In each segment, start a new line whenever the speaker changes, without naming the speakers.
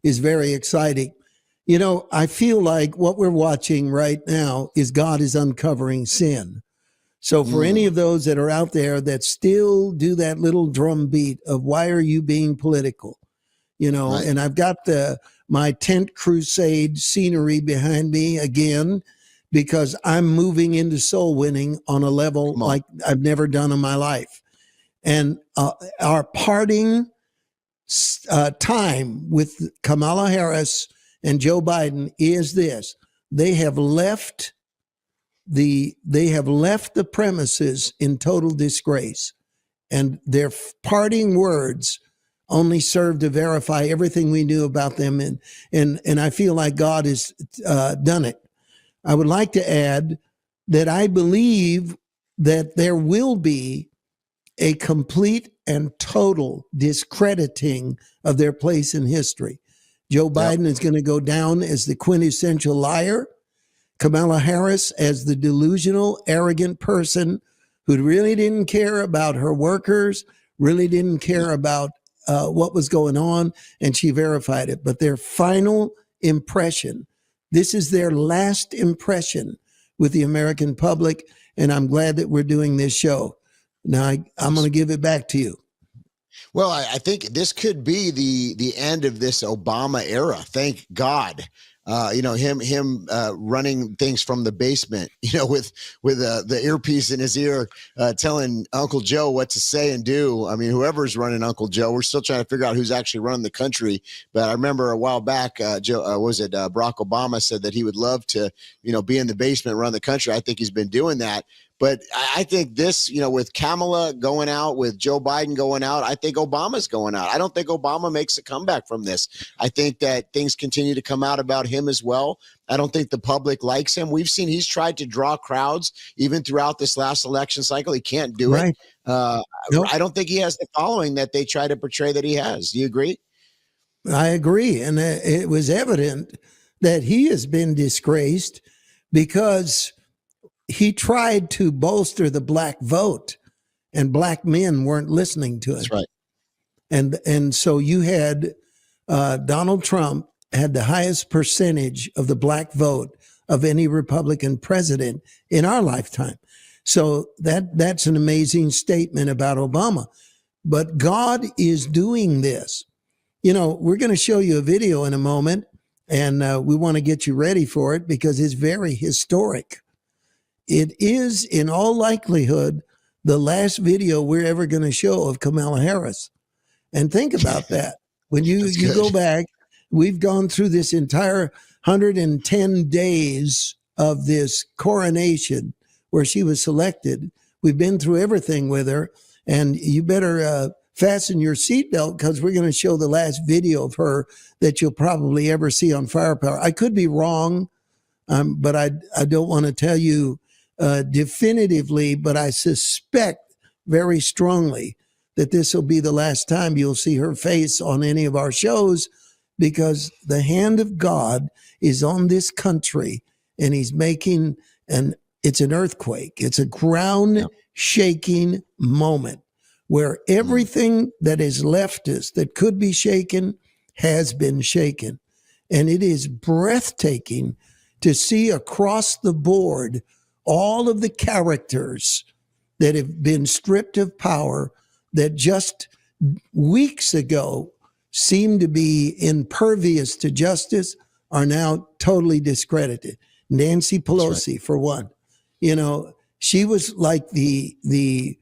is very exciting. You know, I feel like what we're watching right now is God is uncovering sin. So for any of those that are out there that still do that little drum beat of why are you being political? You know,
Right.
and I've got my tent crusade scenery behind me again because I'm moving into soul winning on a level
Come on.
like I've never done in my life. And our parting time with Kamala Harris and Joe Biden is this: they have left the premises in total disgrace, and their parting words only serve to verify everything we knew about them, and I feel like God has done it. I would like to add that I believe that there will be a complete and total discrediting of their place in history. Joe Biden is going to go down as the quintessential liar, Kamala Harris as the delusional, arrogant person who really didn't care about her workers, really didn't care about what was going on, and she verified it. But their final impression, this is their last impression with the American public, and I'm glad that we're doing this show. Now, I'm going to give it back to you.
Well, I think this could be the end of this Obama era. Thank God. Him running things from the basement, with the earpiece in his ear, telling Uncle Joe what to say and do. I mean, whoever's running Uncle Joe, we're still trying to figure out who's actually running the country. But I remember a while back, Barack Obama said that he would love to, be in the basement, run the country. I think he's been doing that. But I think this, with Kamala going out, with Joe Biden going out, I think Obama's going out. I don't think Obama makes a comeback from this. I think that things continue to come out about him as well. I don't think the public likes him. We've seen he's tried to draw crowds even throughout this last election cycle. He can't do it. Nope. I don't think he has the following that they try to portray that he has. Do you agree?
I agree. And it was evident that he has been disgraced because he tried to bolster the black vote, and black men weren't listening to him.
That's right.
And so you had Donald Trump had the highest percentage of the black vote of any Republican president in our lifetime. So that's an amazing statement about Obama. But God is doing this. We're going to show you a video in a moment, and we want to get you ready for it because it's very historic. It is, in all likelihood, the last video we're ever going to show of Kamala Harris. And think about that. When you go back, we've gone through this entire 110 days of this coronation where she was selected. We've been through everything with her. And you better fasten your seatbelt because we're going to show the last video of her that you'll probably ever see on Firepower. I could be wrong, but I don't want to tell you definitively, but I suspect very strongly that this will be the last time you'll see her face on any of our shows because the hand of God is on this country and he's making it's an earthquake. It's a ground shaking moment where everything that is leftist that could be shaken has been shaken. And it is breathtaking to see across the board all of the characters that have been stripped of power that just weeks ago seemed to be impervious to justice are now totally discredited. Nancy Pelosi, for one, she was like the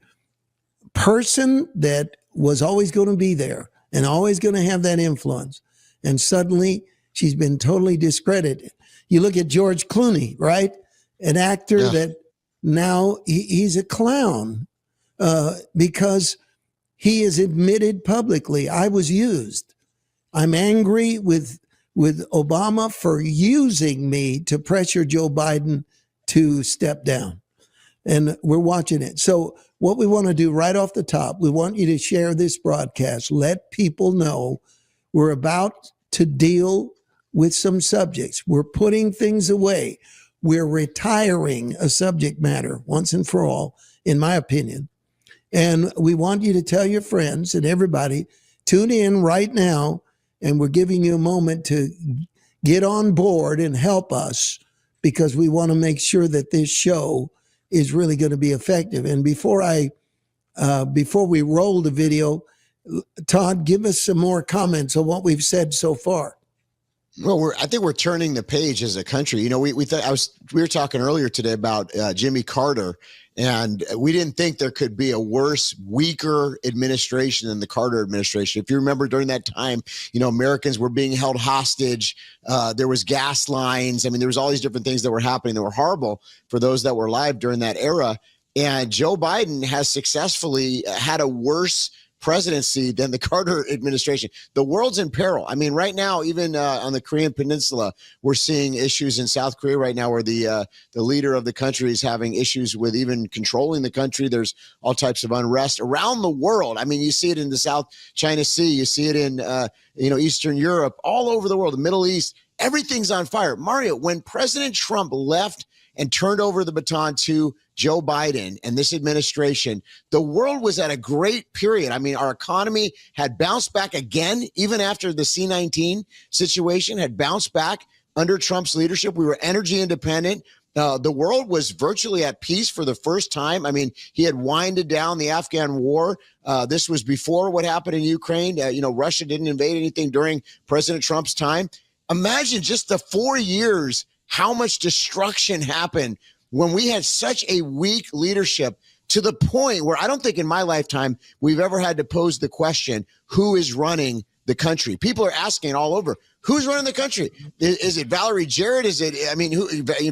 person that was always going to be there and always going to have that influence. And suddenly she's been totally discredited. You look at George Clooney, right? An actor that now he's a clown because he has admitted publicly, I was used. I'm angry with Obama for using me to pressure Joe Biden to step down. And we're watching it. So what we want to do right off the top, we want you to share this broadcast. Let people know we're about to deal with some subjects. We're putting things away. We're retiring a subject matter once and for all, in my opinion. And we want you to tell your friends and everybody, tune in right now and we're giving you a moment to get on board and help us, because we want to make sure that this show is really going to be effective. And before we roll the video, Todd, give us some more comments on what we've said so far.
Well, I think we're turning the page as a country. You know, we were talking earlier today about Jimmy Carter, and we didn't think there could be a worse, weaker administration than the Carter administration. If you remember, during that time, you know, Americans were being held hostage. There was gas lines. I mean, there was all these different things that were happening that were horrible for those that were alive during that era. And Joe Biden has successfully had a worse presidency than the Carter administration. The world's in peril. I mean, right now, even on the Korean Peninsula, we're seeing issues in South Korea right now where the leader of the country is having issues with even controlling the country. There's all types of unrest around the world. I mean, you see it in the South China Sea. You see it in, Eastern Europe, all over the world, the Middle East. Everything's on fire. Mario, when President Trump left and turned over the baton to Joe Biden and this administration, the world was at a great period. I mean, our economy had bounced back again, even after the C-19 situation had bounced back under Trump's leadership. We were energy independent. The world was virtually at peace for the first time. I mean, he had winded down the Afghan war. This was before what happened in Ukraine. Russia didn't invade anything during President Trump's time. Imagine just the 4 years, how much destruction happened when we had such a weak leadership, to the point where I don't think in my lifetime we've ever had to pose the question, who is running the country? People are asking all over, who's running the country? Is it Valerie Jarrett? Is it,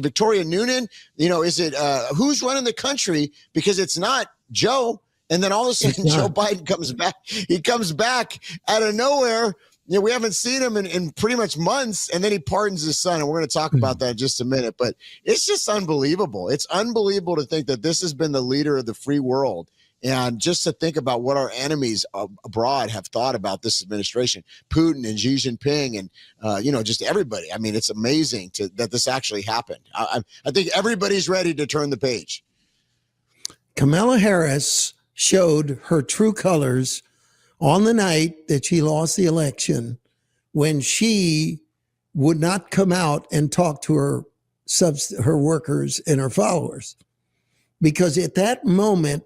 Victoria Noonan? Is it, who's running the country? Because it's not Joe. And then all of a sudden, Joe Biden comes back. He comes back out of nowhere. We haven't seen him in pretty much months, and then he pardons his son, and we're going to talk about that in just a minute. But it's just unbelievable. It's unbelievable to think that this has been the leader of the free world, and just to think about what our enemies abroad have thought about this administration, Putin and Xi Jinping, and just everybody. I mean, it's amazing that this actually happened. I think everybody's ready to turn the page.
Kamala Harris showed her true colors on the night that she lost the election, when she would not come out and talk to her workers and her followers. Because at that moment,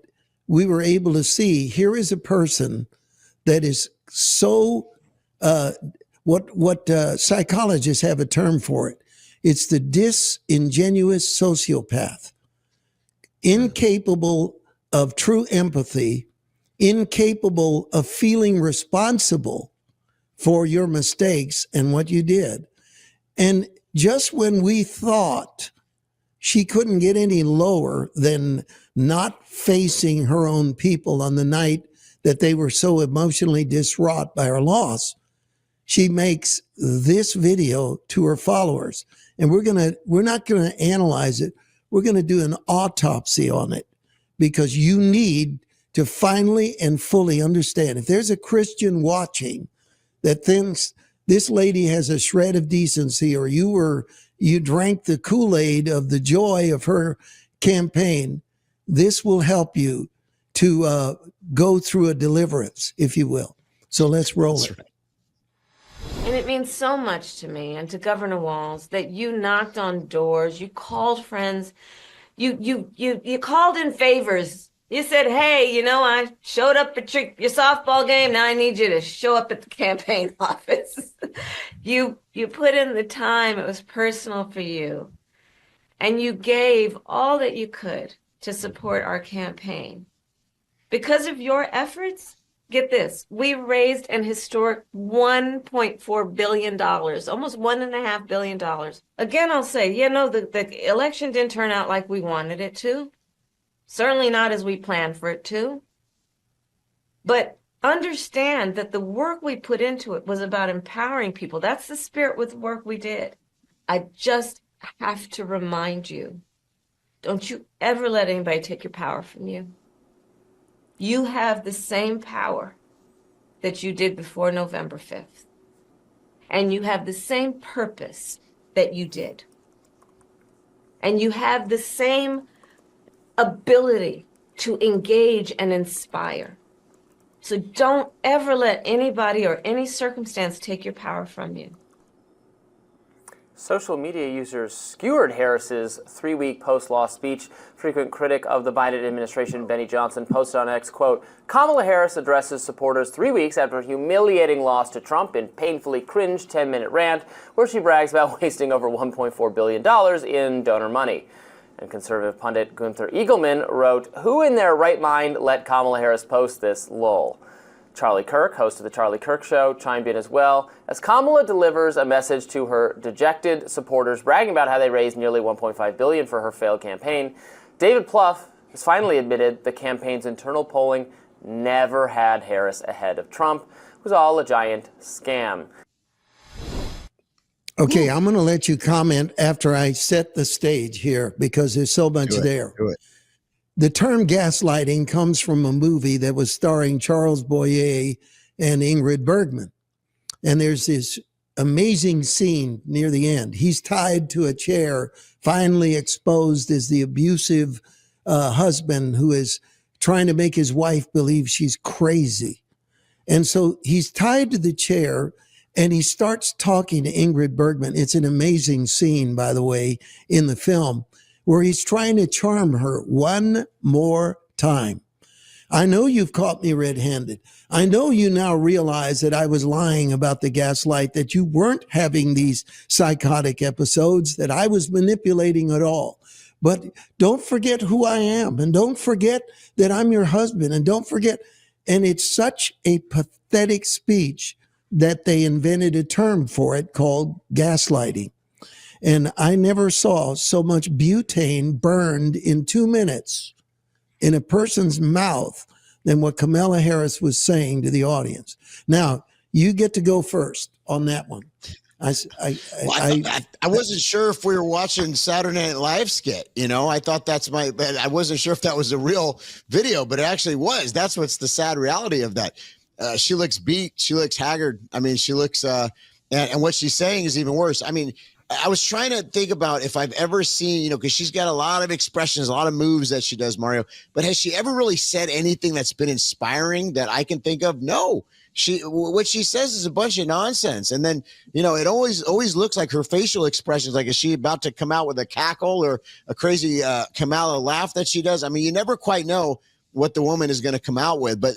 we were able to see, here is a person that is so, what psychologists have a term for it. It's the disingenuous sociopath, incapable of true empathy, incapable of feeling responsible for your mistakes and what you did. And just when we thought she couldn't get any lower than not facing her own people on the night that they were so emotionally distraught by her loss, she makes this video to her followers. And we're not going to analyze it. We're going to do an autopsy on it, because you need to finally and fully understand. If there's a Christian watching that thinks this lady has a shred of decency, or you drank the Kool-Aid of the joy of her campaign, this will help you to go through a deliverance, if you will. So let's roll it.
Right. And it means so much to me and to Governor Walz that you knocked on doors, you called friends, you called in favors. You said, hey, I showed up at your softball game. Now I need you to show up at the campaign office. You put in the time. It was personal for you. And you gave all that you could to support our campaign. Because of your efforts, get this, we raised an historic $1.4 billion, almost $1.5 billion. Again, I'll say, the election didn't turn out like we wanted it to. Certainly not as we planned for it to. But understand that the work we put into it was about empowering people. That's the spirit with the work we did. I just have to remind you, don't you ever let anybody take your power from you. You have the same power that you did before November 5th. And you have the same purpose that you did. And you have the same ability to engage and inspire. So don't ever let anybody or any circumstance take your power from you.
Social media users skewered Harris's 3-week post-law speech. Frequent critic of the Biden administration, Benny Johnson, posted on X, quote, Kamala Harris addresses supporters 3 weeks after a humiliating loss to Trump in painfully cringe 10-minute rant where she brags about wasting over $1.4 billion in donor money. And conservative pundit Gunther Eagleman wrote, who in their right mind let Kamala Harris post this? Lol. Charlie Kirk, host of The Charlie Kirk Show, chimed in as well, as Kamala delivers a message to her dejected supporters, bragging about how they raised nearly $1.5 billion for her failed campaign. David Plouffe has finally admitted the campaign's internal polling never had Harris ahead of Trump. It was all a giant scam.
Okay, I'm going to let you comment after I set the stage here because there's so much there.
Do it.
The term gaslighting comes from a movie that was starring Charles Boyer and Ingrid Bergman. And there's this amazing scene near the end. He's tied to a chair, finally exposed as the abusive husband who is trying to make his wife believe she's crazy. And so he's tied to the chair and he starts talking to Ingrid Bergman. It's an amazing scene, by the way, in the film, where he's trying to charm her one more time. I know you've caught me red-handed. I know you now realize that I was lying about the gaslight, that you weren't having these psychotic episodes, that I was manipulating at all. But don't forget who I am, and don't forget that I'm your husband, and don't forget. And it's such a pathetic speech that they invented a term for it called gaslighting. And I never saw so much butane burned in 2 minutes in a person's mouth than what Kamala Harris was saying to the audience. Now, you get to go first on that one. I
wasn't sure if we were watching Saturday Night Live skit. I thought I wasn't sure if that was a real video, but it actually was. That's what's the sad reality of that. She looks beat. She looks haggard. I mean, she looks, and what she's saying is even worse. I mean, I was trying to think about if I've ever seen, because she's got a lot of expressions, a lot of moves that she does, Mario, but has she ever really said anything that's been inspiring that I can think of? No. What she says is a bunch of nonsense. And then, it always looks like her facial expressions, like is she about to come out with a cackle or a crazy Kamala laugh that she does? I mean, you never quite know what the woman is going to come out with. But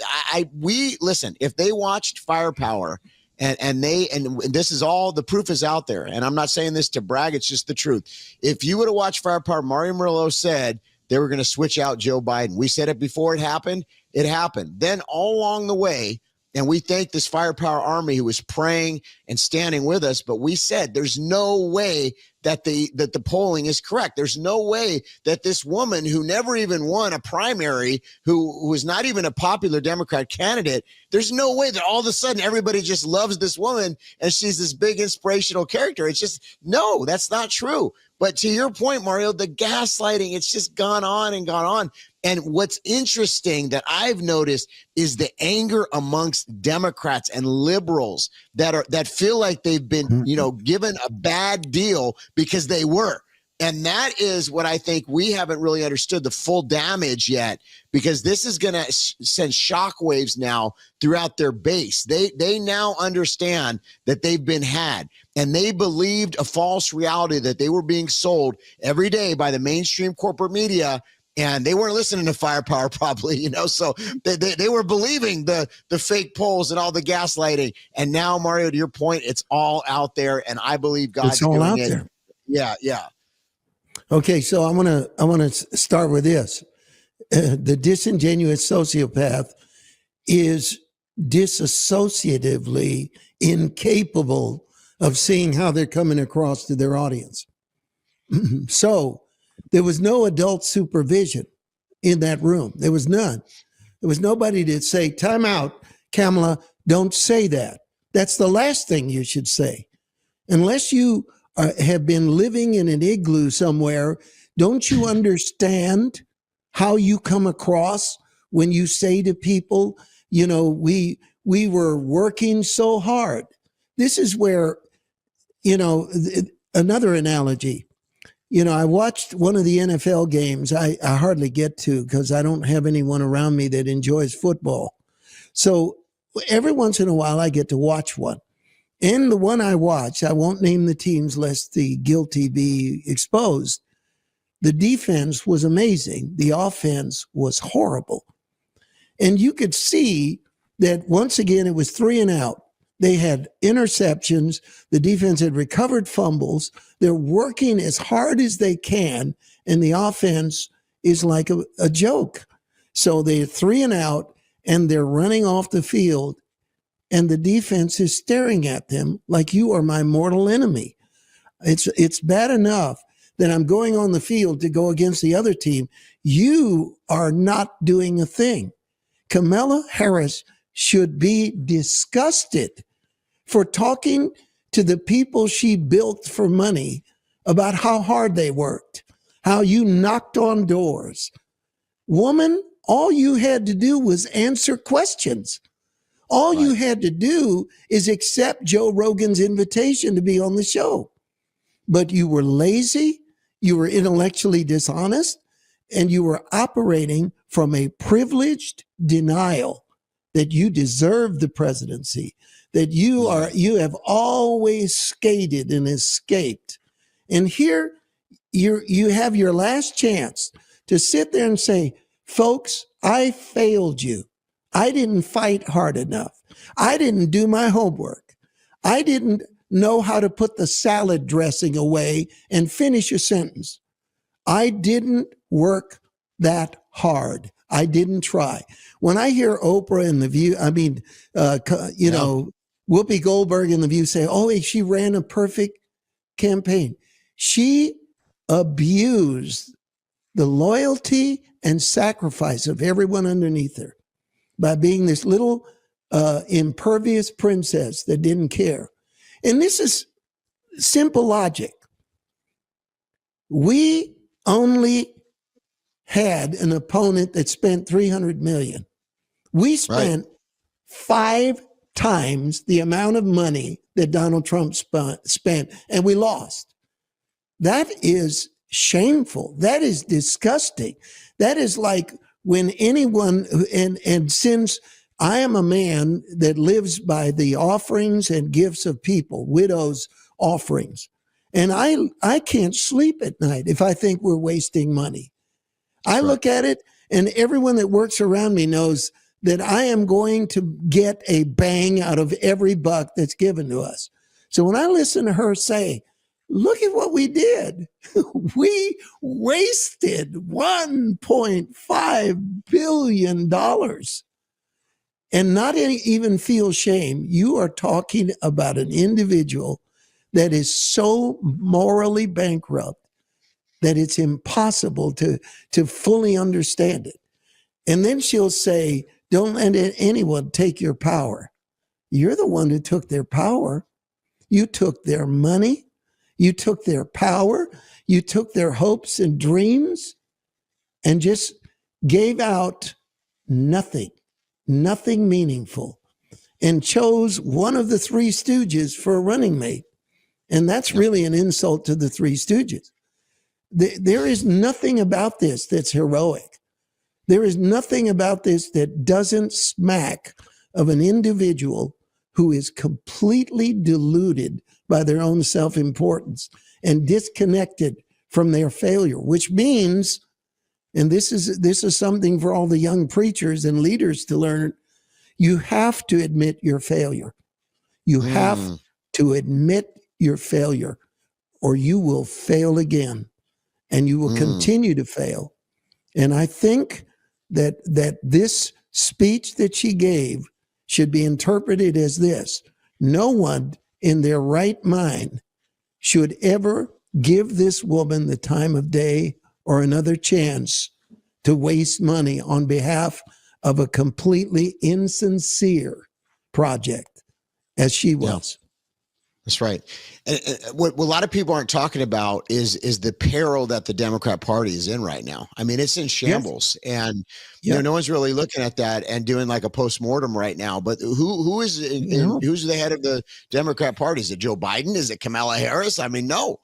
we listen, if they watched Firepower, and this is all, the proof is out there. And I'm not saying this to brag. It's just the truth. If you would have watched Firepower, Mario Murillo said they were going to switch out Joe Biden. We said it before it happened. It happened. Then all along the way, and we thank this Firepower Army who was praying and standing with us. But we said there's no way that the polling is correct. There's no way that this woman who never even won a primary, who was not even a popular Democrat candidate, there's no way that all of a sudden everybody just loves this woman and she's this big inspirational character. It's just, no, that's not true. But to your point, Mario, the gaslighting, it's just gone on and gone on. And what's interesting that I've noticed is the anger amongst Democrats and liberals that feel like they've been, given a bad deal because they were. And that is what I think we haven't really understood the full damage yet, because this is going to send shockwaves now throughout their base. They now understand that they've been had, and they believed a false reality that they were being sold every day by the mainstream corporate media. And they weren't listening to Firepower probably, so they were believing the fake polls and all the gaslighting. And now, Mario, to your point, it's all out there, and I believe God's doing it. It's all out there. Yeah.
Okay, so I want to start with this. The disingenuous sociopath is disassociatively incapable of seeing how they're coming across to their audience. So there was no adult supervision in that room. There was none. There was nobody to say, time out, Kamala, don't say that. That's the last thing you should say. Unless you have been living in an igloo somewhere, don't you understand how you come across when you say to people, we were working so hard? This is where, another analogy. I watched one of the NFL games. I hardly get to because I don't have anyone around me that enjoys football. So every once in a while, I get to watch one. And the one I watched, I won't name the teams lest the guilty be exposed. The defense was amazing. The offense was horrible. And you could see that once again, it was 3 and out. They had interceptions. The defense had recovered fumbles. They're working as hard as they can. And the offense is like a joke. So they're 3 and out and they're running off the field. And the defense is staring at them like, you are my mortal enemy. It's bad enough that I'm going on the field to go against the other team. You are not doing a thing. Kamala Harris should be disgusted for talking to the people she built for money about how hard they worked, how you knocked on doors. Woman, all you had to do was answer questions. All you had to do is accept Joe Rogan's invitation to be on the show. But you were lazy, you were intellectually dishonest, and you were operating from a privileged denial that you deserve the presidency, that you have always skated and escaped. And here you have your last chance to sit there and say, folks, I failed you. I didn't fight hard enough. I didn't do my homework. I didn't know how to put the salad dressing away and finish a sentence. I didn't work that hard. I didn't try. When I hear Oprah in The View, Whoopi Goldberg in The View say, oh, she ran a perfect campaign. She abused the loyalty and sacrifice of everyone underneath her by being this little impervious princess that didn't care. And this is simple logic. We only had an opponent that spent $300 million. We spent 5 times the amount of money that Donald Trump spent, and we lost. That is shameful. That is disgusting. That is like when anyone, and since I am a man that lives by the offerings and gifts of people, widows' offerings, and I can't sleep at night if I think we're wasting money. I look at it, and everyone that works around me knows that I am going to get a bang out of every buck that's given to us. So when I listen to her say, look at what we did. We wasted $1.5 billion and not even feel shame. You are talking about an individual that is so morally bankrupt that it's impossible to fully understand it. And then she'll say, don't let anyone take your power. You're the one who took their power. You took their money. You took their power. You took their hopes and dreams and just gave out nothing meaningful, and chose one of the Three Stooges for a running mate. And that's really an insult to the Three Stooges. There is nothing about this that's heroic. There is nothing about this that doesn't smack of an individual who is completely deluded by their own self-importance and disconnected from their failure, which means, and this is something for all the young preachers and leaders to learn, you have to admit your failure. You have to admit your failure, or you will fail again, and you will continue to fail. And I think that this speech that she gave should be interpreted as this: no one in their right mind should ever give this woman the time of day or another chance to waste money on behalf of a completely insincere project, as she was.
That's right. And what a lot of people aren't talking about is the peril that the Democrat Party is in right now. I mean, it's in shambles, and no one's really looking at that and doing like a postmortem right now. But who's the head of the Democrat Party? Is it Joe Biden? Is it Kamala Harris? I mean, no.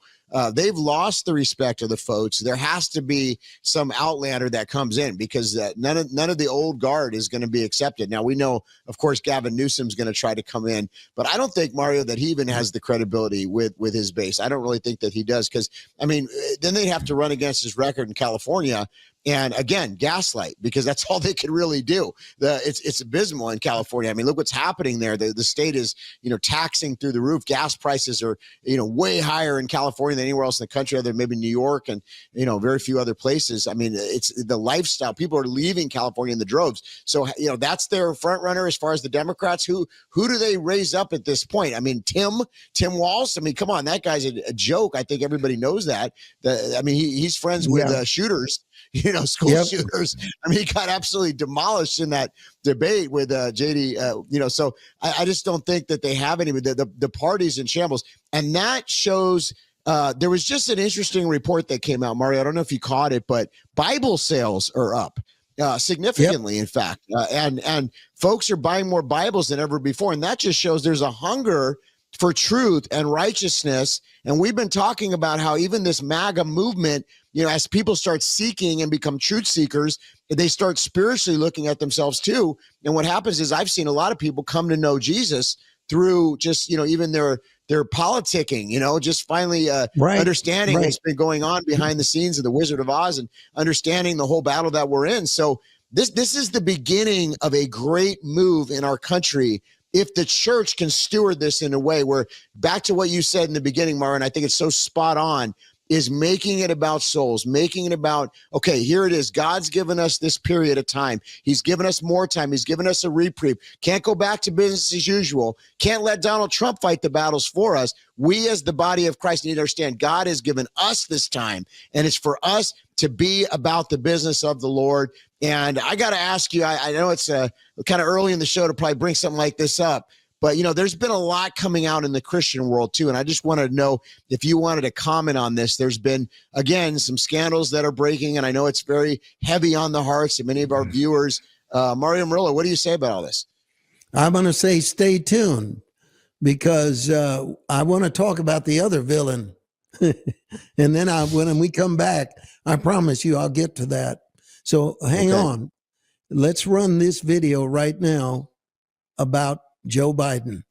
they've lost the respect of the folks. There has to be some outlander that comes in, because none of the old guard is going to be accepted. Now, we know, of course, Gavin Newsom's going to try to come in, but I don't think, Mario, that he even has the credibility with his base. I don't really think that he does, because, I mean, then they'd have to run against his record in California. And again, gaslight, because that's all they could really do. It's abysmal in California. I mean, look what's happening there. The state is, taxing through the roof. Gas prices are, way higher in California than anywhere else in the country, other than maybe New York and, very few other places. I mean, it's the lifestyle. People are leaving California in the droves. So, that's their front runner as far as the Democrats. Who do they raise up at this point? I mean, Tim Walz. I mean, come on, that guy's a joke. I think everybody knows that. He's friends with shooters. School shooters. I mean, he got absolutely demolished in that debate with JD. So I just don't think that they have any. The party's in shambles, and that shows. There was just an interesting report that came out, Mario. I don't know if you caught it, but Bible sales are up significantly. In fact, and folks are buying more Bibles than ever before, and that just shows there's a hunger for truth and righteousness. And we've been talking about how even this MAGA movement, as people start seeking and become truth seekers, they start spiritually looking at themselves too. And what happens is I've seen a lot of people come to know Jesus through just, even their politicking, just finally understanding what's been going on behind the scenes of the Wizard of Oz and understanding the whole battle that we're in. So this is the beginning of a great move in our country, if the church can steward this in a way where, back to what you said in the beginning, Mara, I think it's so spot on, is making it about souls, making it about, okay, here it is. God's given us this period of time. He's given us more time. He's given us a reprieve. Can't go back to business as usual. Can't let Donald Trump fight the battles for us. We as the body of Christ need to understand God has given us this time, and it's for us to be about the business of the Lord. And I got to ask you, I know it's kind of early in the show to probably bring something like this up, but, there's been a lot coming out in the Christian world, too. And I just wanted to know if you wanted to comment on this. There's been, again, some scandals that are breaking, and I know it's very heavy on the hearts of many of our viewers. Mario Murillo, what do you say about all this?
I'm going to say stay tuned, because I want to talk about the other villain. And then when we come back, I promise you I'll get to that. So hang on. Let's run this video right now about Joe Biden.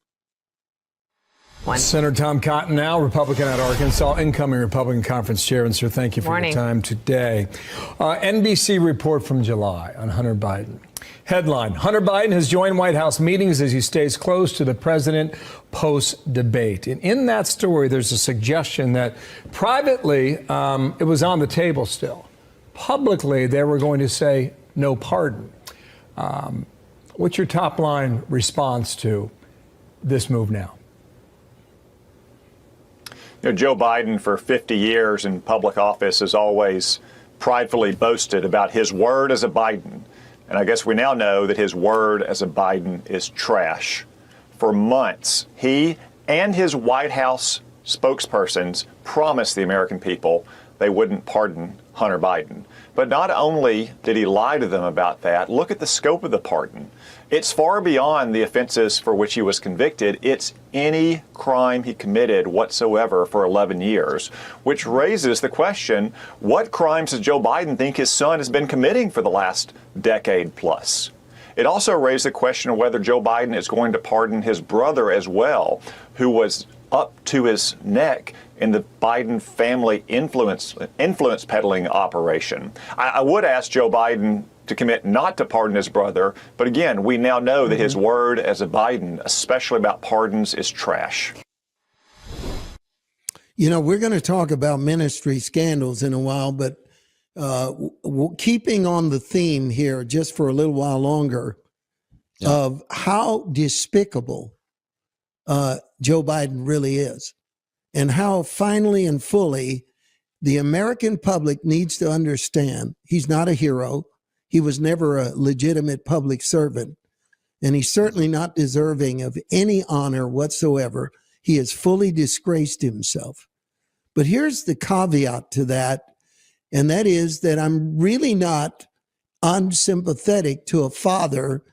Senator Tom Cotton, now Republican out of Arkansas, incoming Republican conference chair. And sir, thank you for your time today. NBC report from July on Hunter Biden. Headline: Hunter Biden has joined White House meetings as he stays close to the president post-debate. And in that story, there's a suggestion that privately it was on the table still. Publicly, they were going to say no pardon. What's your top line response to this move now?
Joe Biden, for 50 years in public office, has always pridefully boasted about his word as a Biden. And I guess we now know that his word as a Biden is trash. For months, he and his White House spokespersons promised the American people they wouldn't pardon Hunter Biden. But not only did he lie to them about that, look at the scope of the pardon. It's far beyond the offenses for which he was convicted. It's any crime he committed whatsoever for 11 years, which raises the question, what crimes does Joe Biden think his son has been committing for the last decade plus? It also raised the question of whether Joe Biden is going to pardon his brother as well, who was up to his neck in the Biden family influence peddling operation. I would ask Joe Biden to commit not to pardon his brother, but again, we now know that his word as a Biden, especially about pardons, is trash.
We're going to talk about ministry scandals in a while, but keeping on the theme here just for a little while longer of how despicable Joe Biden really is, and how finally and fully the American public needs to understand he's not a hero. He was never a legitimate public servant, and he's certainly not deserving of any honor whatsoever. He has fully disgraced himself. But here's the caveat to that, and that is that I'm really not unsympathetic to a father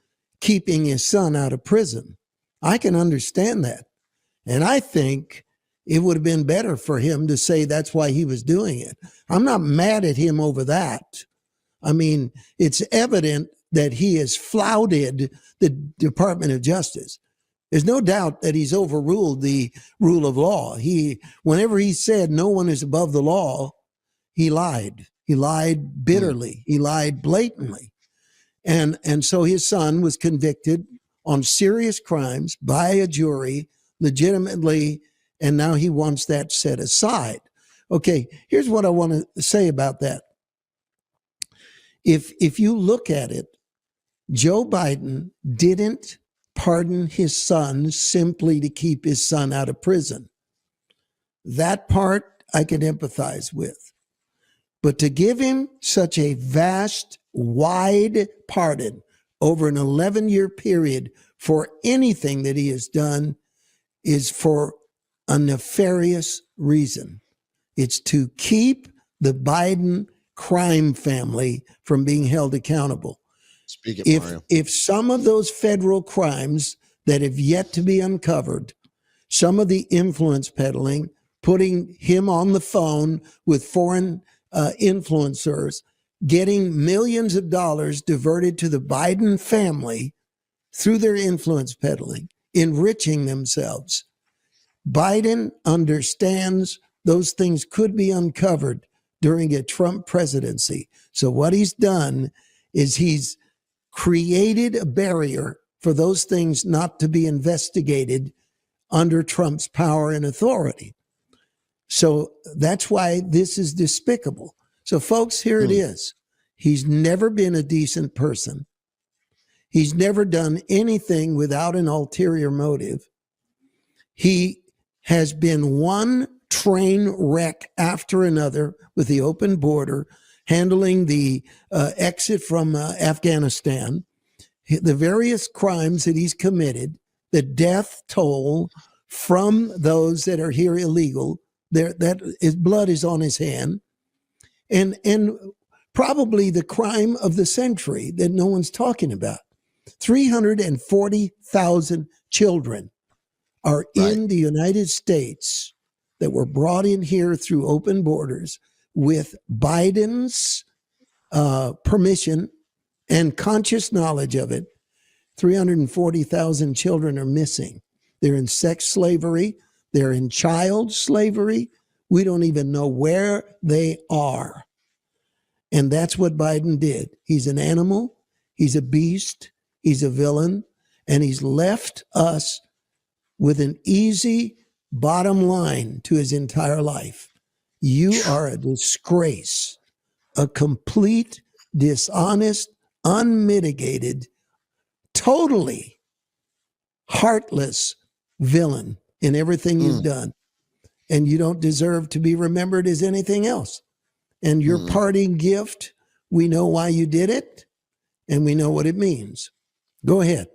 keeping his son out of prison. I can understand that. And I think it would have been better for him to say that's why he was doing it. I'm not mad at him over that. I mean, it's evident that he has flouted the Department of Justice. There's no doubt that he's overruled the rule of law. Whenever he said no one is above the law, he lied. He lied bitterly. He lied blatantly. And so his son was convicted on serious crimes by a jury legitimately, and now he wants that set aside. Okay, here's what I want to say about that. If you look at it, Joe Biden didn't pardon his son simply to keep his son out of prison. That part I can empathize with. But to give him such a vast, wide pardon over an 11-year period for anything that he has done is for a nefarious reason. It's to keep the Biden crime family from being held accountable. If some of those federal crimes that have yet to be uncovered, some of the influence peddling, putting him on the phone with foreign influencers, getting millions of dollars diverted to the Biden family through their influence peddling, enriching themselves. Biden understands those things could be uncovered during a Trump presidency. So what he's done is he's created a barrier for those things not to be investigated under Trump's power and authority. So that's why this is despicable. So folks, here it is. He's never been a decent person. He's never done anything without an ulterior motive. He has been one train wreck after another with the open border, handling the exit from Afghanistan, the various crimes that he's committed, the death toll from those that are here illegal, that his blood is on his hand, and probably the crime of the century that no one's talking about. 340,000 children are in the United States that were brought in here through open borders with Biden's permission and conscious knowledge of it. 340,000 children are missing. They're in sex slavery. They're in child slavery. We don't even know where they are. And that's what Biden did. He's an animal. He's a beast. He's a villain. And he's left us with an easy bottom line to his entire life. You are a disgrace, a complete, dishonest, unmitigated, totally heartless villain in everything you've done. And you don't deserve to be remembered as anything else. And your parting gift, we know why you did it, and we know what it means. Go ahead.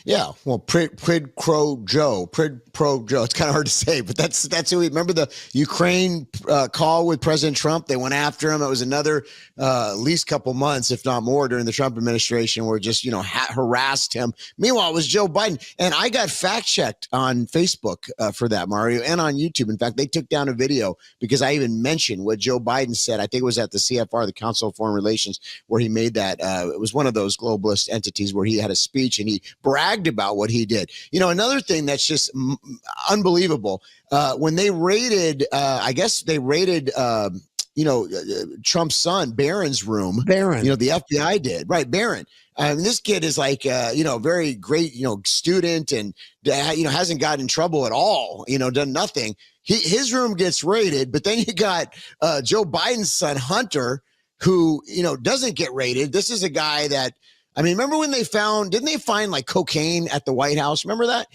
Yeah, well, Prid Pro Joe. It's kind of hard to say, but that's who. Remember the Ukraine call with President Trump? They went after him. It was another at least couple months, if not more, during the Trump administration, where just harassed him. Meanwhile, it was Joe Biden, and I got fact checked on Facebook for that, Mario, and on YouTube. In fact, they took down a video because I even mentioned what Joe Biden said. I think it was at the CFR, the Council of Foreign Relations, where he made that. It was one of those globalist entities where he had a speech and he bragged about what he did. Another thing that's just unbelievable. When they raided, Trump's son, Barron's room.
Barron.
The FBI did. Right, Barron. This kid is like, very great, student and, hasn't gotten in trouble at all, done nothing. His room gets raided, but then you got Joe Biden's son, Hunter, who, doesn't get raided. This is a guy that, remember when didn't they find like cocaine at the White House? Remember that?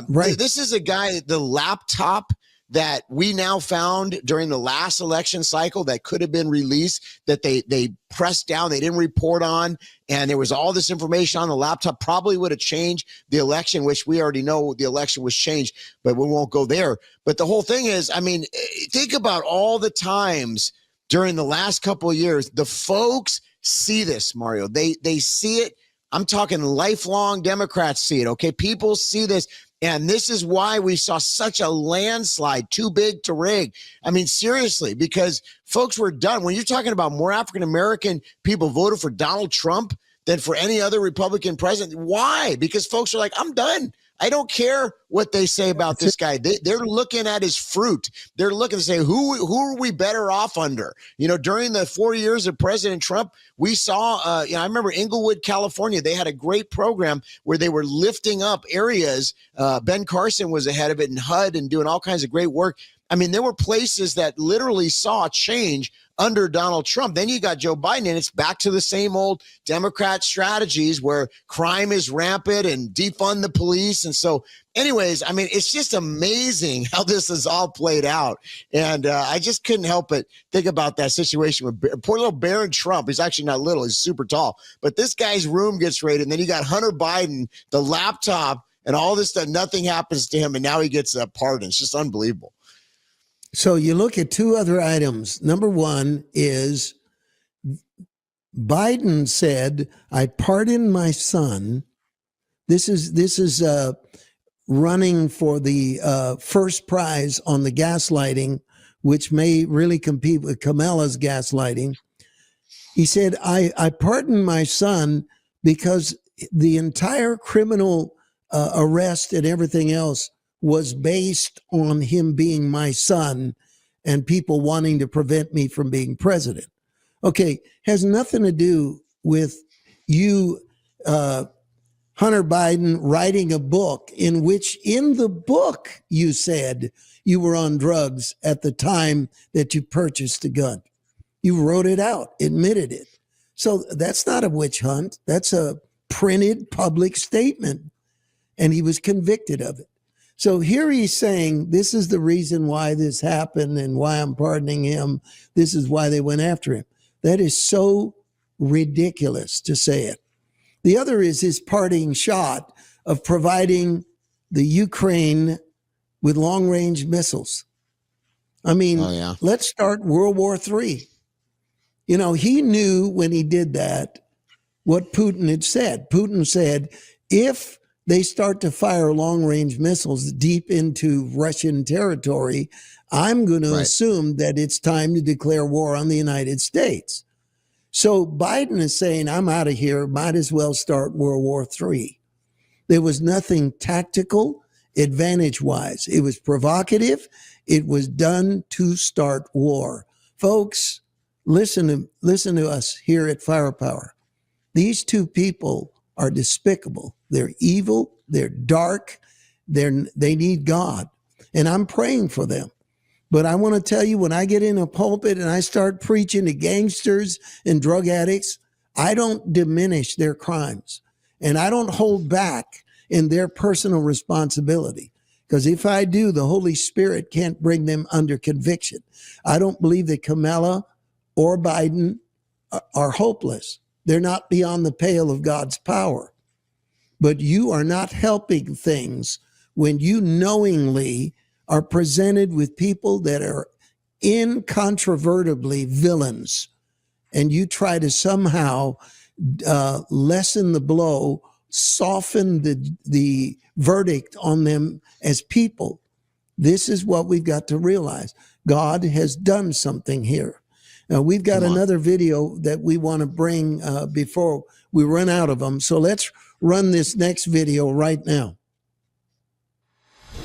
Right. This is a guy, the laptop that we now found during the last election cycle that could have been released, that they pressed down, they didn't report on, and there was all this information on the laptop, probably would have changed the election, which we already know the election was changed, but we won't go there. But the whole thing is, think about all the times during the last couple of years, the folks see this, Mario. They see it. I'm talking lifelong Democrats see it, okay? People see this, And this is why we saw such a landslide, too big to rig. I mean, seriously, because folks were done. When you're talking about more African-American people voted for Donald Trump than for any other Republican president, why? Because folks are like, I'm done. I don't care what they say about this guy. They're looking at his fruit. They're looking to say, who are we better off under? You know, during the 4 years of President Trump, we saw, I remember Inglewood, California, they had a great program where they were lifting up areas. Ben Carson was ahead of it, and HUD, and doing all kinds of great work. I mean, there were places that literally saw change under Donald Trump. Then you got Joe Biden, and it's back to the same old Democrat strategies where crime is rampant and defund the police. And so anyways, I mean, it's just amazing how this is all played out. And I just couldn't help but think about that situation with poor little Barron Trump. He's actually not little, he's super tall. But this guy's room gets raided, and then you got Hunter Biden, the laptop, and all this stuff. Nothing happens to him, and now he gets a pardon. It's just unbelievable.
So you look at two other items. Number one is Biden said, I pardon my son. This is running for the first prize on the gaslighting, which may really compete with Kamala's gaslighting. He said, I pardon my son because the entire criminal arrest and everything else was based on him being my son and people wanting to prevent me from being president. Okay, has nothing to do with you, Hunter Biden, writing a book in which in the book you said you were on drugs at the time that you purchased a gun. You wrote it out, admitted it. So that's not a witch hunt. That's a printed public statement. And he was convicted of it. So here he's saying, this is the reason why this happened and why I'm pardoning him. This is why they went after him. That is so ridiculous to say it. The other is his parting shot of providing the Ukraine with long-range missiles. I mean, Let's start World War III. You know, he knew when he did that what Putin had said. Putin said, if they start to fire long-range missiles deep into Russian territory, I'm going to assume that it's time to declare war on the United States. So Biden is saying, I'm out of here, might as well start World War III. There was nothing tactical, advantage-wise. It was provocative. It was done to start war. Folks, listen to us here at Firepower. These two people are despicable. They're evil. They're dark. They need God. And I'm praying for them. But I want to tell you, when I get in a pulpit and I start preaching to gangsters and drug addicts, I don't diminish their crimes. And I don't hold back in their personal responsibility. Because if I do, the Holy Spirit can't bring them under conviction. I don't believe that Kamala or Biden are hopeless. They're not beyond the pale of God's power. But you are not helping things when you knowingly are presented with people that are incontrovertibly villains, and you try to somehow lessen the blow, soften the verdict on them as people. This is what we've got to realize. God has done something here. Now, we've got another video that we want to bring before we run out of them. So let's run this next video right now.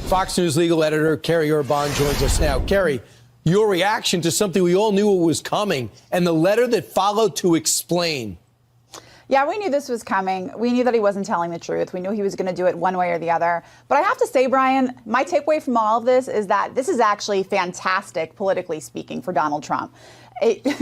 Fox News legal editor Carrie Urban joins us now. Carrie, your reaction to something we all knew was coming and the letter that followed to explain.
Yeah, we knew this was coming. We knew that he wasn't telling the truth. We knew he was going to do it one way or the other. But I have to say, Brian, my takeaway from all of this is that this is actually fantastic, politically speaking, for Donald Trump.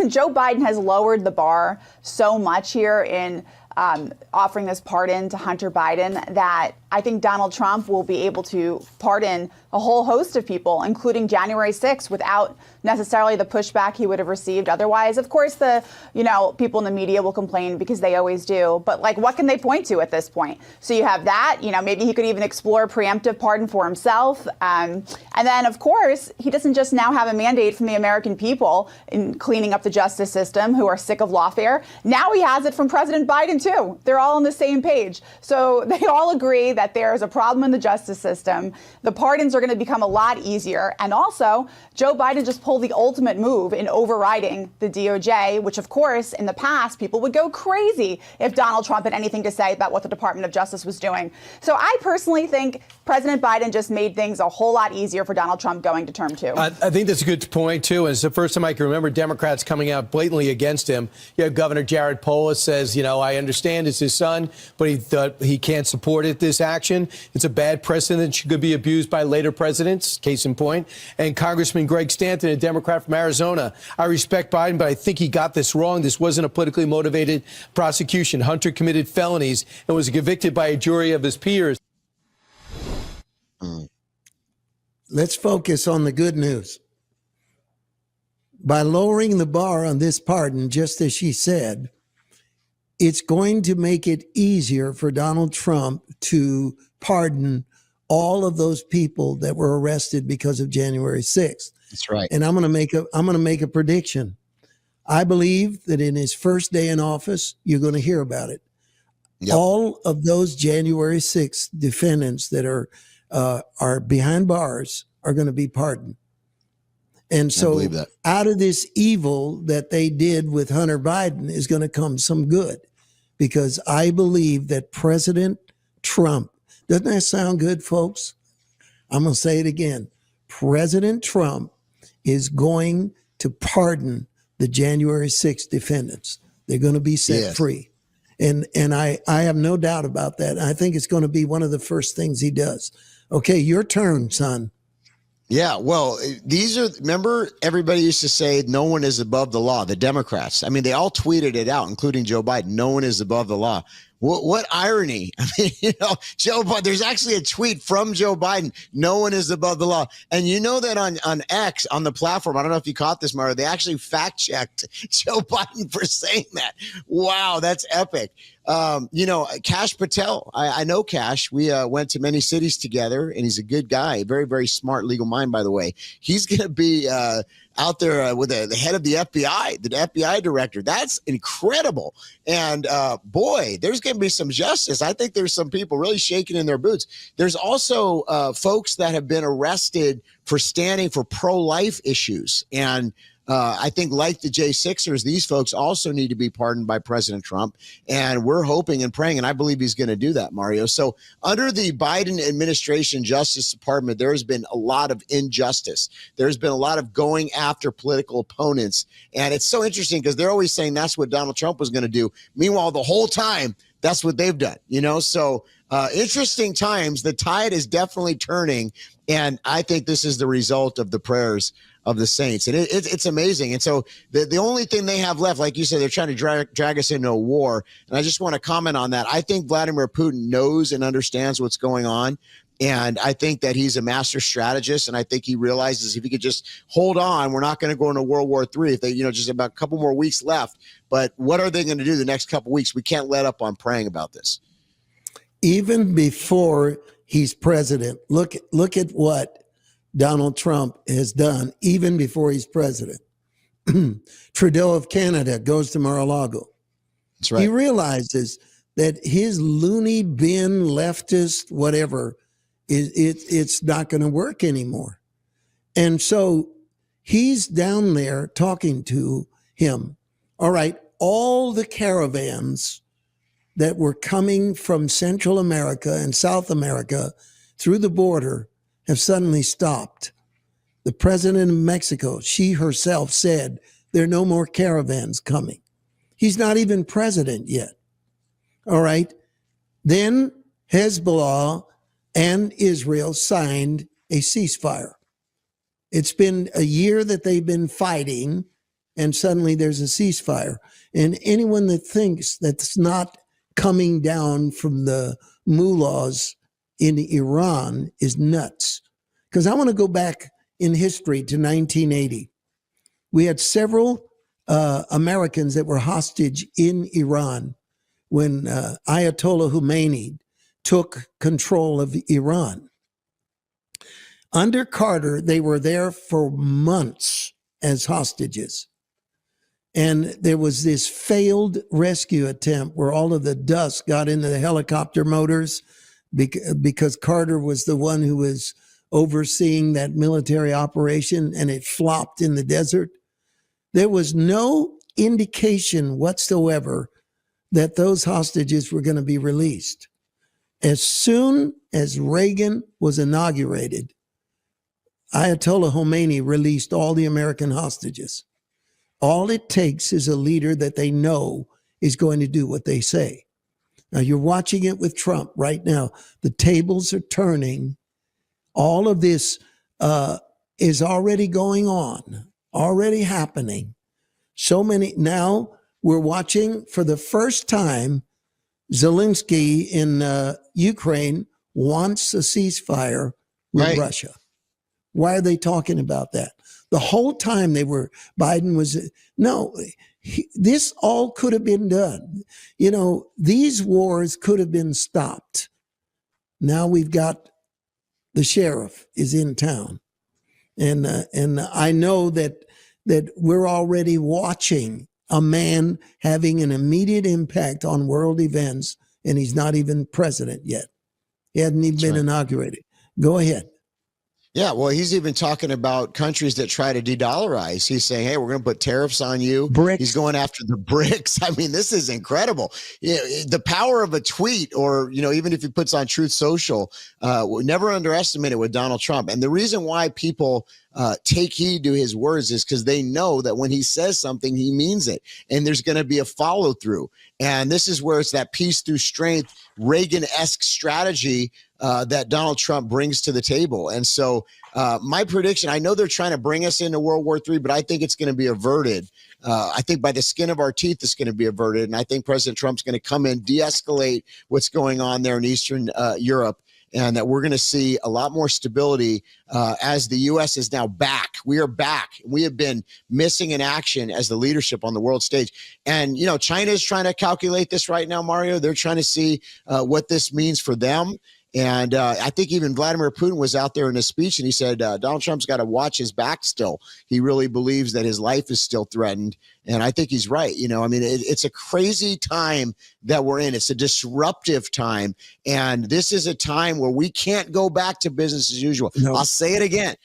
Joe Biden has lowered the bar so much here in offering this pardon to Hunter Biden that I think Donald Trump will be able to pardon a whole host of people, including January 6th, without necessarily the pushback he would have received otherwise. Of course, people in the media will complain because they always do. But what can they point to at this point? So you have that, maybe he could even explore preemptive pardon for himself. And then, of course, he doesn't just now have a mandate from the American people in cleaning up the justice system who are sick of lawfare. Now he has it from President Biden, too. They're all on the same page. So they all agree that that there is a problem in the justice system. The pardons are going to become a lot easier. And also, Joe Biden just pulled the ultimate move in overriding the DOJ, which, of course, in the past, people would go crazy if Donald Trump had anything to say about what the Department of Justice was doing. So I personally think President Biden just made things a whole lot easier for Donald Trump going to term 2.
I think that's a good point, too. And it's the first time I can remember Democrats coming out blatantly against him. You know, Governor Jared Polis says, you know, I understand it's his son, but he thought he can't support it, this action. It's a bad precedent. She could be abused by later presidents, case in point. And Congressman Greg Stanton, a Democrat from Arizona, I respect Biden, but I think he got this wrong. This wasn't a politically motivated prosecution. Hunter committed felonies and was convicted by a jury of his peers.
Let's focus on the good news. By lowering the bar on this pardon, just as she said, it's going to make it easier for Donald Trump to pardon all of those people that were arrested because of January 6th.
That's right.
And I'm going to make a prediction. I believe that in his first day in office, you're going to hear about it.
Yep.
All of those January 6th defendants that are behind bars are going to be pardoned. And so out of this evil that they did with Hunter Biden is going to come some good, because I believe that President Trump, doesn't that sound good, folks? I'm going to say it again. President Trump is going to pardon the January 6th defendants. They're going to be set free. And I have no doubt about that. I think it's going to be one of the first things he does. Okay, your turn, son.
Yeah, well, remember, everybody used to say no one is above the law, the Democrats. I mean, they all tweeted it out, including Joe Biden. No one is above the law. What irony. I mean, you know, Joe Biden, there's actually a tweet from Joe Biden. No one is above the law. And you know that on X, on the platform, I don't know if you caught this, Mario, they actually fact checked Joe Biden for saying that. Wow, that's epic. You know, Kash Patel, I know Kash. We went to many cities together, and he's a good guy, very, very smart legal mind, by the way. He's going to be out there with the head of the FBI, the FBI director. That's incredible. And boy, there's going to be some justice. I think there's some people really shaking in their boots. There's also folks that have been arrested for standing for pro-life issues. And I think, like the J6ers, these folks also need to be pardoned by President Trump. And we're hoping and praying, and I believe he's going to do that, Mario. So under the Biden administration Justice Department, there has been a lot of injustice. There's been a lot of going after political opponents. And it's so interesting because they're always saying that's what Donald Trump was going to do. Meanwhile, the whole time, that's what they've done, you know? So interesting times. The tide is definitely turning. And I think this is the result of the prayers of the saints. And it's amazing. And so the only thing they have left, like you said, they're trying to drag us into a war. And I just want to comment on that. I think Vladimir Putin knows and understands what's going on. And I think that he's a master strategist. And I think he realizes if he could just hold on, we're not going to go into World War III. If they, you know, just about a couple more weeks left. But what are they going to do the next couple weeks? We can't let up on praying about this.
Even before he's president, look at what Donald Trump has done, even before he's president. Trudeau of Canada goes to Mar-a-Lago.
That's right.
He realizes that his loony bin leftist whatever it's not going to work anymore. And so he's down there talking to him. All right, all the caravans that were coming from Central America and South America through the border have suddenly stopped. The president of Mexico, she herself said, there are no more caravans coming. He's not even president yet. All right. Then Hezbollah and Israel signed a ceasefire. It's been a year that they've been fighting, and suddenly there's a ceasefire. And anyone that thinks that's not coming down from the mullahs in Iran is nuts. Because I want to go back in history to 1980. We had several Americans that were hostage in Iran when Ayatollah Khomeini took control of Iran. Under Carter, they were there for months as hostages. And there was this failed rescue attempt where all of the dust got into the helicopter motors. because Carter was the one who was overseeing that military operation and it flopped in the desert. There was no indication whatsoever that those hostages were going to be released. As soon as Reagan was inaugurated, Ayatollah Khomeini released all the American hostages. All it takes is a leader that they know is going to do what they say. Now, you're watching it with Trump right now. The tables are turning. All of this is already going on, already happening. So many. Now we're watching for the first time, Zelensky in Ukraine wants a ceasefire with Russia. Why are they talking about that? The whole time Biden was, this all could have been done. You know, these wars could have been stopped. Now we've got the sheriff is in town. And I know that we're already watching a man having an immediate impact on world events, and he's not even president yet. He hadn't even been inaugurated. Go ahead.
Yeah, well, he's even talking about countries that try to de-dollarize. He's saying, hey, we're going to put tariffs on you.
BRICS.
He's going after the BRICS. I mean, this is incredible. The power of a tweet, or, even if he puts on Truth Social, never underestimate it with Donald Trump. And the reason why people take heed to his words is because they know that when he says something, he means it. And there's going to be a follow through. And this is where it's that peace through strength, Reagan-esque strategy that Donald Trump brings to the table. And so my prediction, I know they're trying to bring us into World War III, but I think it's going to be averted. I think by the skin of our teeth, it's going to be averted. And I think President Trump's going to come in, de-escalate what's going on there in Eastern Europe, and that we're going to see a lot more stability as the U.S. is now back. We are back. We have been missing in action as the leadership on the world stage. And, China is trying to calculate this right now, Mario. They're trying to see what this means for them. And I think even Vladimir Putin was out there in his speech, and he said Donald Trump's got to watch his back still. He really believes that his life is still threatened. And I think he's right. It's a crazy time that we're in. It's a disruptive time. And this is a time where we can't go back to business as usual. No. I'll say it again.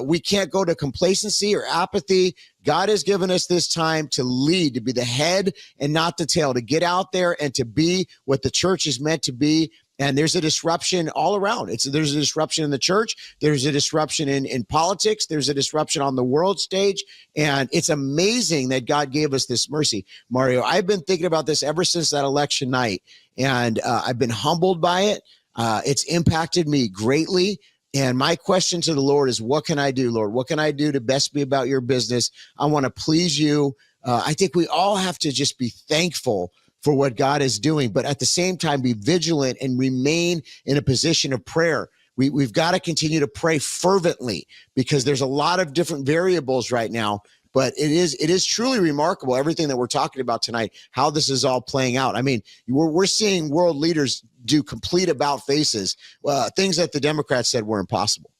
We can't go to complacency or apathy. God has given us this time to lead, to be the head and not the tail, to get out there and to be what the church is meant to be. And there's a disruption all around. There's a disruption in the church. There's a disruption in politics. There's a disruption on the world stage. And it's amazing that God gave us this mercy. Mario, I've been thinking about this ever since that election night, and I've been humbled by it. It's impacted me greatly. And my question to the Lord is, what can I do, Lord? What can I do to best be about your business? I want to please you. I think we all have to just be thankful for what God is doing, but at the same time, be vigilant and remain in a position of prayer. We've got to continue to pray fervently, because there's a lot of different variables right now, but it is truly remarkable, everything that we're talking about tonight, how this is all playing out. I mean, we're seeing world leaders do complete about faces, things that the Democrats said were impossible.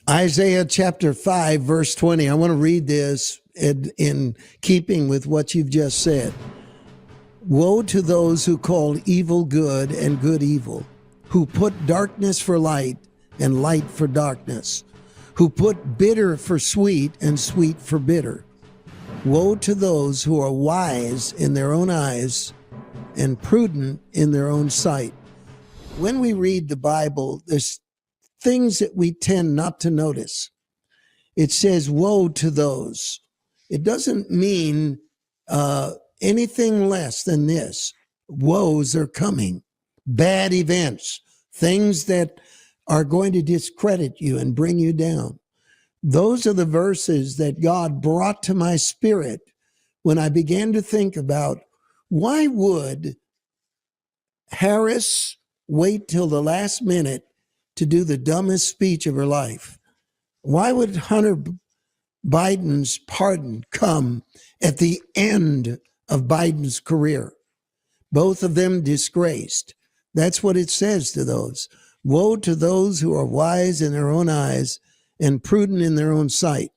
Isaiah chapter 5, verse 20. I want to read this in keeping with what you've just said. Woe to those who call evil good and good evil, who put darkness for light and light for darkness, who put bitter for sweet and sweet for bitter. Woe to those who are wise in their own eyes and prudent in their own sight. When we read the Bible, there's things that we tend not to notice. It says, woe to those. It doesn't mean anything less than this. Woes are coming. Bad events, things that are going to discredit you and bring you down. Those are the verses that God brought to my spirit when I began to think about, why would Harris wait till the last minute to do the dumbest speech of her life? Why would Hunter Biden's pardon come at the end of Biden's career? Both of them disgraced. That's what it says to those. Woe to those who are wise in their own eyes and prudent in their own sight.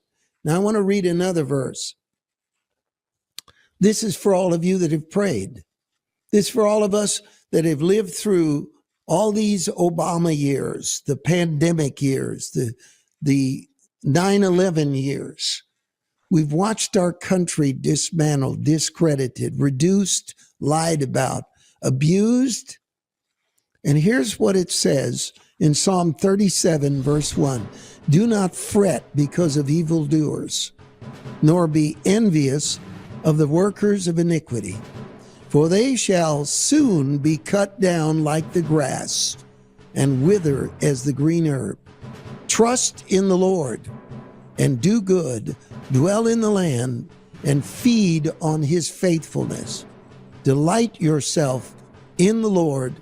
Now I want to read another verse. This is for all of you that have prayed. This is for all of us that have lived through all these Obama years, the pandemic years, the 9/11 years. We've watched our country dismantled, discredited, reduced, lied about, abused. And here's what it says in Psalm 37, verse 1. Do not fret because of evildoers, nor be envious of the workers of iniquity, for they shall soon be cut down like the grass and wither as the green herb. Trust in the Lord and do good, dwell in the land and feed on his faithfulness. Delight yourself in the Lord,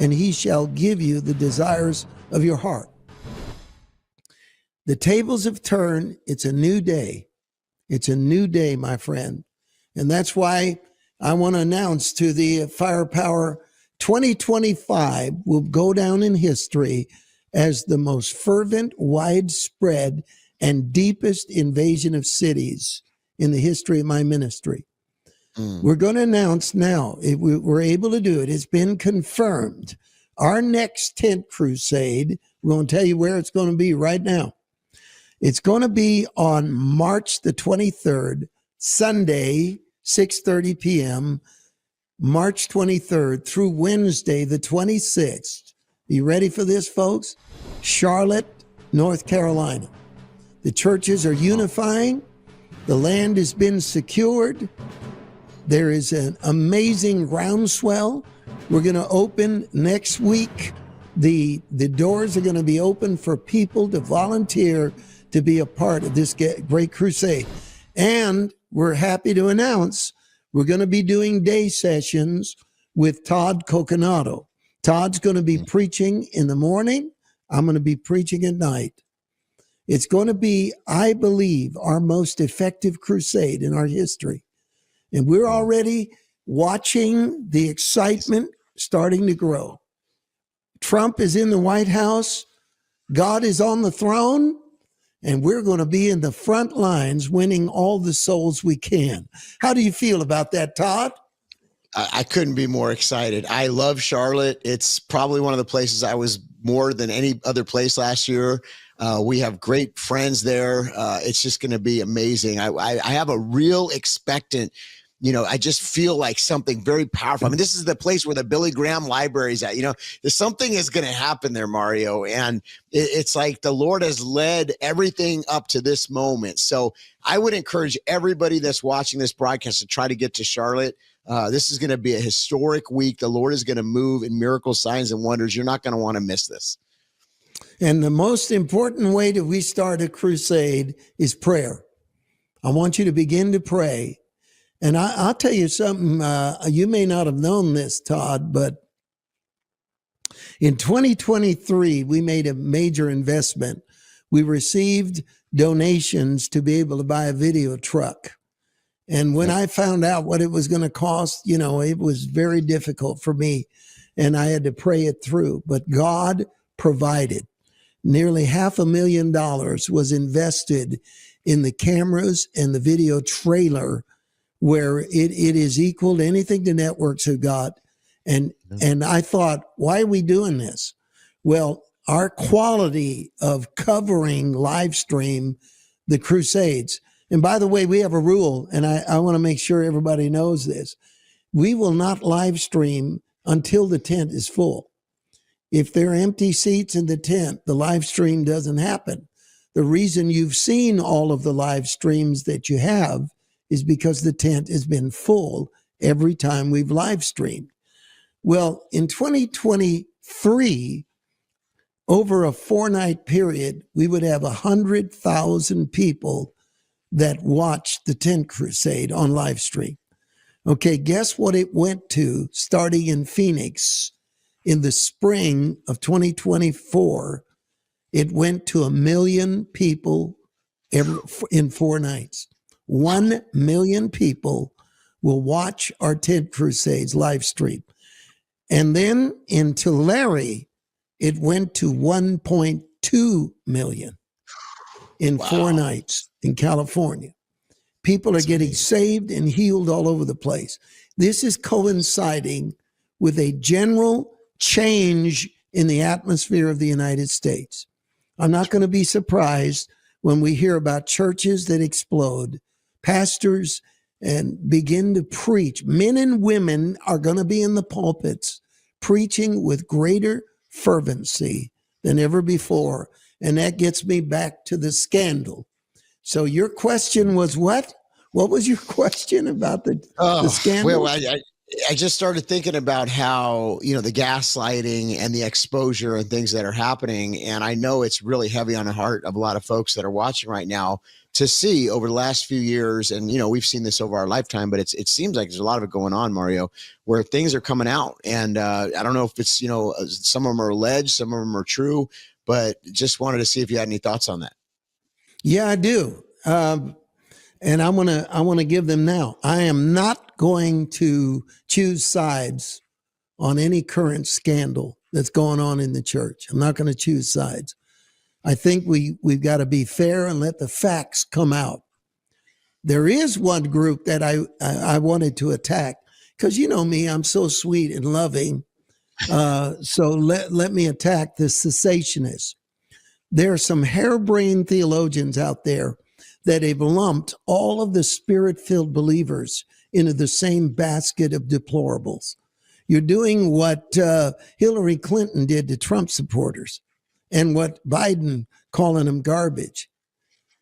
and he shall give you the desires of your heart. The tables have turned. It's a new day. It's a new day, my friend. And that's why I want to announce to the Firepower 2025 will go down in history as the most fervent, widespread, and deepest invasion of cities in the history of my ministry. We're going to announce now, if we're able to do it, it's been confirmed. Our next tent crusade, we're going to tell you where it's going to be right now. It's going to be on March the 23rd, Sunday, 6:30 p.m., March 23rd through Wednesday the 26th. You ready for this, folks? Charlotte, North Carolina. The churches are unifying. The land has been secured. There is an amazing groundswell. We're going to open next week. The doors are going to be open for people to volunteer to be a part of this great crusade. And we're happy to announce we're going to be doing day sessions with Todd Coconato. Todd's going to be preaching in the morning. I'm going to be preaching at night. It's going to be, I believe, our most effective crusade in our history. And we're already watching the excitement starting to grow. Trump is in the White House. God is on the throne. And we're going to be in the front lines winning all the souls we can. How do you feel about that, Todd?
I couldn't be more excited. I love Charlotte. It's probably one of the places I was more than any other place last year. We have great friends there. It's just going to be amazing. I have a real expectant, I just feel like something very powerful. I mean, this is the place where the Billy Graham library is at. There's something is going to happen there, Mario. And it's like the Lord has led everything up to this moment. So I would encourage everybody that's watching this broadcast to try to get to Charlotte. This is going to be a historic week. The Lord is going to move in miracles, signs, and wonders. You're not going to want to miss this.
And the most important way that we start a crusade is prayer. I want you to begin to pray. And I'll tell you something, you may not have known this, Todd, but in 2023, we made a major investment. We received donations to be able to buy a video truck. And when I found out what it was going to cost, it was very difficult for me, and I had to pray it through. But God provided. Nearly $500,000 was invested in the cameras and the video trailer, where it is equal to anything the networks have got. And I thought, why are we doing this? Well, our quality of covering live stream the crusades. And by the way, we have a rule, and I want to make sure everybody knows this. We will not live stream until the tent is full. If there are empty seats in the tent, the live stream doesn't happen. The reason you've seen all of the live streams that you have is because the tent has been full every time we've live streamed. Well, in 2023, over a 4-night period, we would have 100,000 people that watched the tent crusade on live stream. Okay, guess what it went to starting in Phoenix in the spring of 2024? It went to 1 million people in 4 nights. 1 million people will watch our tent crusades live stream. And then in Tulare, it went to 1.2 million in 4 nights in California. People are getting saved and healed all over the place. This is coinciding with a general change in the atmosphere of the United States. I'm not going to be surprised when we hear about churches that explode, pastors and begin to preach. Men and women are going to be in the pulpits preaching with greater fervency than ever before. And that gets me back to the scandal. So your question was what? What was your question about the scandal?
Well, I just started thinking about how, the gaslighting and the exposure and things that are happening. And I know it's really heavy on the heart of a lot of folks that are watching right now to see over the last few years. And, we've seen this over our lifetime, but it seems like there's a lot of it going on, Mario, where things are coming out. And I don't know if it's, some of them are alleged, some of them are true, but just wanted to see if you had any thoughts on that.
Yeah, I do. And I want to give them now. I am not going to choose sides on any current scandal that's going on in the church. I'm not going to choose sides. I think we've got to be fair and let the facts come out. There is one group that I wanted to attack because you know me, I'm so sweet and loving. So let me attack the cessationists. There are some harebrained theologians out there that have lumped all of the spirit-filled believers into the same basket of deplorables. You're doing what Hillary Clinton did to Trump supporters and what Biden calling them garbage.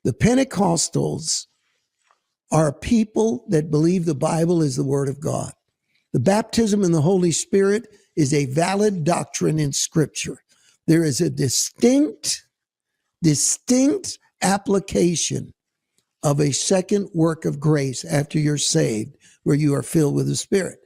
The Pentecostals are people that believe the Bible is the Word of God. The baptism in the Holy Spirit is a valid doctrine in Scripture. There is a distinct application of a second work of grace after you're saved, where you are filled with the Spirit.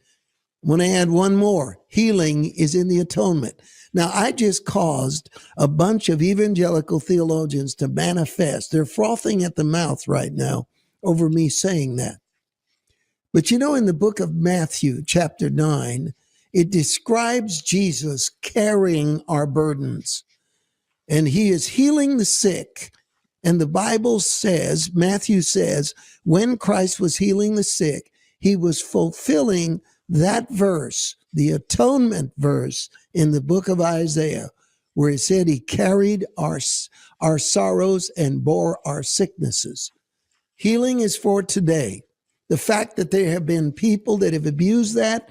I'm going to add one more. Healing is in the atonement. Now, I just caused a bunch of evangelical theologians to manifest. They're frothing at the mouth right now over me saying that. But in the book of Matthew, chapter 9, it describes Jesus carrying our burdens. And he is healing the sick. And the Bible says, Matthew says, when Christ was healing the sick, he was fulfilling that verse, the atonement verse in the book of Isaiah, where it said he carried our sorrows and bore our sicknesses. Healing is for today. The fact that there have been people that have abused that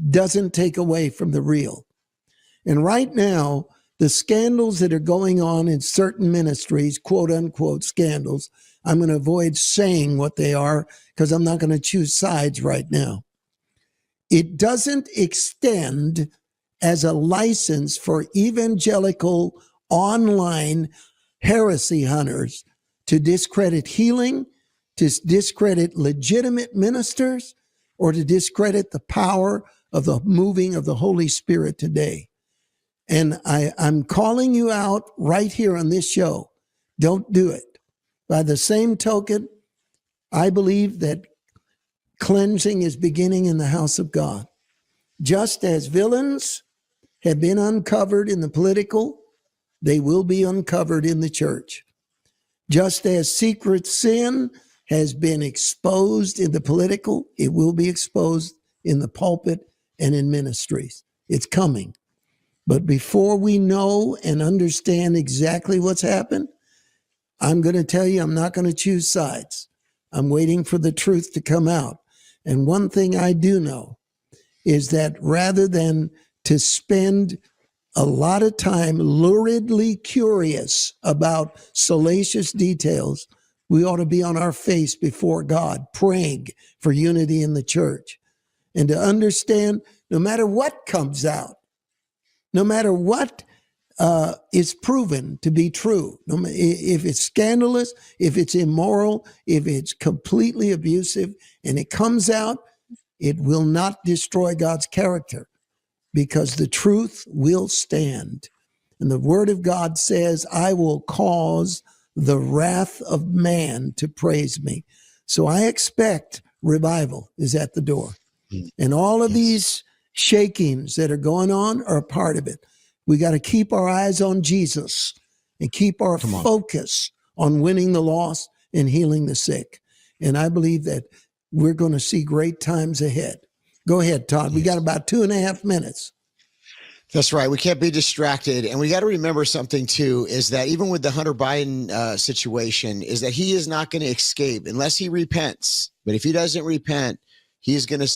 doesn't take away from the real. And right now, the scandals that are going on in certain ministries, quote unquote scandals, I'm going to avoid saying what they are because I'm not going to choose sides right now. It doesn't extend as a license for evangelical online heresy hunters to discredit healing, to discredit legitimate ministers, or to discredit the power of the moving of the Holy Spirit today. And I'm calling you out right here on this show. Don't do it. By the same token, I believe that cleansing is beginning in the house of God. Just as villains have been uncovered in the political, they will be uncovered in the church. Just as secret sin has been exposed in the political, it will be exposed in the pulpit and in ministries. It's coming. But before we know and understand exactly what's happened, I'm going to tell you, I'm not going to choose sides. I'm waiting for the truth to come out. And one thing I do know is that rather than to spend a lot of time luridly curious about salacious details, we ought to be on our face before God, praying for unity in the church. And to understand, no matter what comes out, no matter what is proven to be true, if it's scandalous, if it's immoral, if it's completely abusive, and it comes out, it will not destroy God's character because the truth will stand. And the word of God says, I will cause the wrath of man to praise me. So I expect revival is at the door. And all of these shakings that are going on are a part of it. We got to keep our eyes on Jesus and keep our focus on winning the lost and healing the sick. And I believe that we're going to see great times ahead. Go ahead, Todd. We got about 2.5 minutes.
That's right. We can't be distracted. And we got to remember something, too, is that even with the Hunter Biden situation, is that he is not going to escape unless he repents. But if he doesn't repent, he's going to